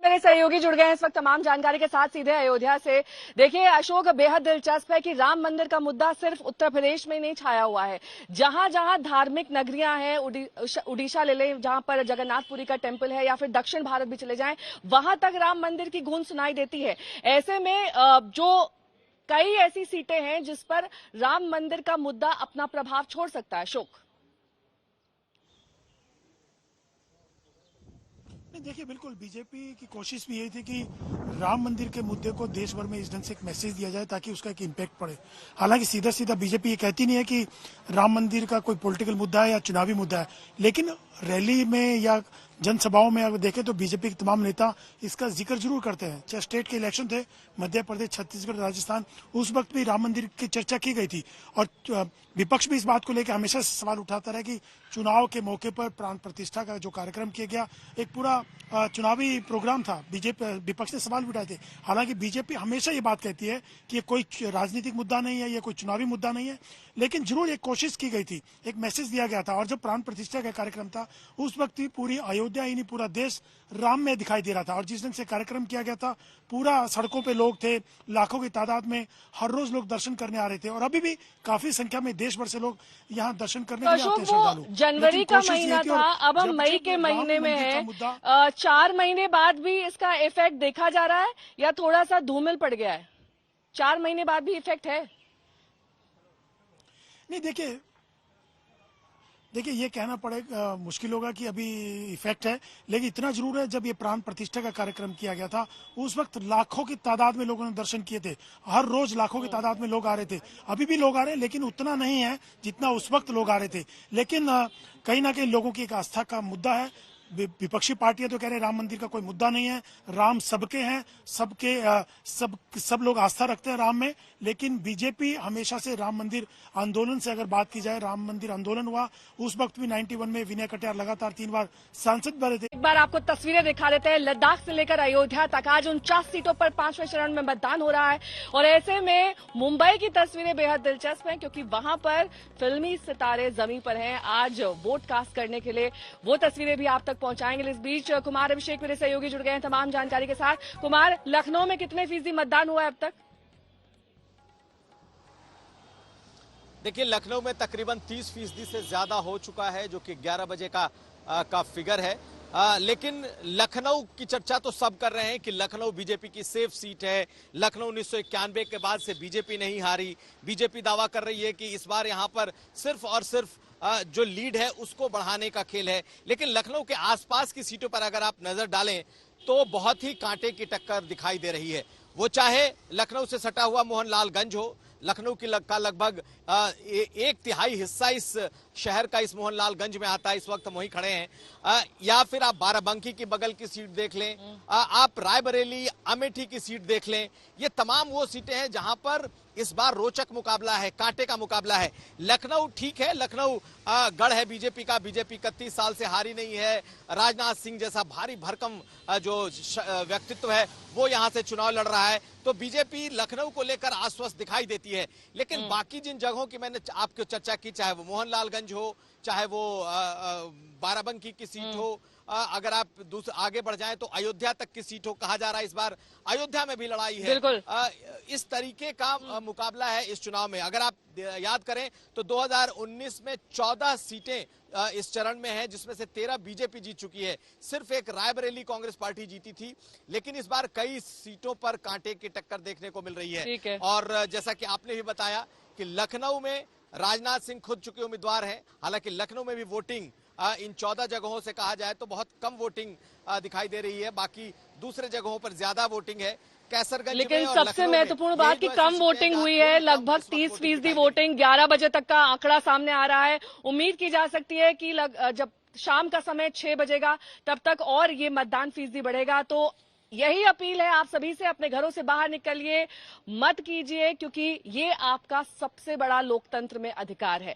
मेरे सहयोगी जुड़ गए हैं इस वक्त तमाम जानकारी के साथ सीधे अयोध्या से। देखिए अशोक, बेहद दिलचस्प है कि राम मंदिर का मुद्दा सिर्फ उत्तर प्रदेश में नहीं छाया हुआ है। जहां जहां धार्मिक नगरियां हैं, उड़ीसा ले लें जहां पर जगन्नाथपुरी का टेम्पल है, या फिर दक्षिण भारत भी चले जाएं, वहां तक राम मंदिर की गूंज सुनाई देती है। ऐसे में जो कई ऐसी सीटें हैं जिस पर राम मंदिर का मुद्दा अपना प्रभाव छोड़ सकता है। अशोक, देखिए, बिल्कुल बीजेपी की कोशिश भी यही थी कि राम मंदिर के मुद्दे को देश भर में इस ढंग से एक मैसेज दिया जाए ताकि उसका एक इम्पैक्ट पड़े। हालांकि सीधा सीधा बीजेपी ये कहती नहीं है कि राम मंदिर का कोई पॉलिटिकल मुद्दा है या चुनावी मुद्दा है, लेकिन रैली में या जनसभाओं में अगर देखें तो बीजेपी के तमाम नेता इसका जिक्र जरूर करते हैं। चाहे स्टेट के इलेक्शन थे, मध्य प्रदेश, छत्तीसगढ़, राजस्थान, उस वक्त भी राम मंदिर की चर्चा की गई थी और विपक्ष भी इस बात को लेकर हमेशा से सवाल उठाता रहा कि चुनाव के मौके पर प्राण प्रतिष्ठा का जो कार्यक्रम किया गया, एक पूरा चुनावी प्रोग्राम था। बीजेपी विपक्ष ने सवाल भी उठाए थे। हालांकि बीजेपी हमेशा ये बात कहती है कि ये कोई राजनीतिक मुद्दा नहीं है, ये कोई चुनावी मुद्दा नहीं है, लेकिन जरूर एक कोशिश की गई थी, एक मैसेज दिया गया था। और जब प्राण प्रतिष्ठा का कार्यक्रम था उस वक्त भी पूरी अयोध्या ही नहीं, पूरा देश राम में दिखाई दे रहा था। और जिस ढंग से कार्यक्रम किया गया था, पूरा सड़कों पे लोग थे, लाखों की तादाद में हर रोज लोग दर्शन करने आ रहे थे और अभी भी काफी संख्या में देश भर से लोग यहाँ दर्शन करने के लिए आते हैं श्रद्धालु। जनवरी का महीना था, अब हम मई के महीने में है। 4 महीने बाद भी इसका इफेक्ट देखा जा रहा है या थोड़ा सा धूमिल पड़ गया है? 4 महीने बाद भी इफेक्ट है? नहीं, देखिए ये कहना पड़ेगा, मुश्किल होगा कि अभी इफेक्ट है, लेकिन इतना जरूर है जब ये प्राण प्रतिष्ठा का कार्यक्रम किया गया था उस वक्त लाखों की तादाद में लोगों ने दर्शन किए थे। हर रोज लाखों की तादाद में लोग आ रहे थे। अभी भी लोग आ रहे हैं, लेकिन उतना नहीं है जितना उस वक्त लोग आ रहे थे। लेकिन कहीं ना कहीं लोगों की एक आस्था का मुद्दा है। विपक्षी पार्टियां तो कह रहे हैं राम मंदिर का कोई मुद्दा नहीं है, राम सबके हैं, सब लोग आस्था रखते हैं राम में। लेकिन बीजेपी हमेशा से राम मंदिर आंदोलन से अगर बात की जाए, राम मंदिर आंदोलन हुआ उस वक्त भी 91 में विनय कटियार लगातार 3 बार सांसद बने थे। एक बार आपको तस्वीरें दिखा देते हैं। लद्दाख से लेकर अयोध्या तक आज 49 सीटों पर 5वें चरण में मतदान हो रहा है और ऐसे में मुंबई की तस्वीरें बेहद दिलचस्प हैं क्योंकि वहां पर फिल्मी सितारे जमीन पर हैं आज वोट कास्ट करने के लिए। वो तस्वीरें भी आप तक पहुंचाएंगे। इस बीच कुमार अभिषेक मेरे सहयोगी जुड़ गए हैं तमाम जानकारी के साथ। कुमार, लखनऊ में कितने फीसदी मतदान हुआ है अब तक? देखिए, लखनऊ में तकरीबन 30% से ज्यादा हो चुका है, जो कि 11 बजे का फिगर है। लेकिन लखनऊ की चर्चा तो सब कर रहे हैं कि लखनऊ बीजेपी की सेफ सीट है। लखनऊ 1991 के बाद से बीजेपी नहीं हारी। बीजेपी दावा कर रही है कि इस बार यहां पर सिर्फ और सिर्फ जो लीड है उसको बढ़ाने का खेल है। लेकिन लखनऊ के आसपास की सीटों पर अगर आप नजर डालें तो बहुत ही कांटे की टक्कर दिखाई दे रही है। वो चाहे लखनऊ से सटा हुआ मोहनलालगंज हो, लखनऊ का लगभग 1/3 हिस्सा इस शहर का इस मोहनलालगंज में आता है। इस वक्त हम वहीं खड़े हैं। या फिर आप बाराबंकी की बगल की सीट देख लें, आप रायबरेली, अमेठी की सीट देख लें। ये तमाम वो सीटें हैं जहां पर इस बार रोचक मुकाबला है, कांटे का मुकाबला है। लखनऊ ठीक है, लखनऊ गढ़ है बीजेपी का। बीजेपी 31 साल से हारी नहीं है। राजनाथ सिंह जैसा भारी भरकम जो व्यक्तित्व है वो यहां से चुनाव लड़ रहा है, तो बीजेपी लखनऊ को लेकर आश्वस्त दिखाई देती है। लेकिन बाकी जिन जगहों की मैंने आपको चर्चा की, चाहे वो मोहनलालगंज हो, चाहे वो बाराबंकी की सीट हो, अगर आप आगे बढ़ जाएं तो अयोध्या तक की सीट हो, कहा जा रहा है इस बार अयोध्या में भी लड़ाई है। इस तरीके का मुकाबला है इस चुनाव में। अगर आप याद करें तो 2019 में 14 सीटें इस चरण में हैं, जिसमें से 13 बीजेपी जीत चुकी है। सिर्फ एक रायबरेली कांग्रेस पार्टी जीती थी। लेकिन इस बार कई सीटों पर कांटे की टक्कर देखने को मिल रही है। और जैसा कि आपने भी बताया कि लखनऊ में राजनाथ सिंह खुद चुके उम्मीदवार हैं। हालांकि लखनऊ में भी वोटिंग इन 14 जगहों से कहा जाए तो बहुत कम वोटिंग दिखाई दे रही है। बाकी दूसरे जगहों पर ज्यादा वोटिंग है। कैसरगंज लेकिन सबसे महत्वपूर्ण बात कि कम वोटिंग हुई है, लगभग 30% वोटिंग। 11 बजे तक का आंकड़ा सामने आ रहा है। उम्मीद की जा सकती है कि जब शाम का समय 6 बजेगा तब तक और ये मतदान फीसदी बढ़ेगा। तो यही अपील है आप सभी से, अपने घरों से बाहर निकलिए, मत कीजिए, क्योंकि ये आपका सबसे बड़ा लोकतंत्र में अधिकार है।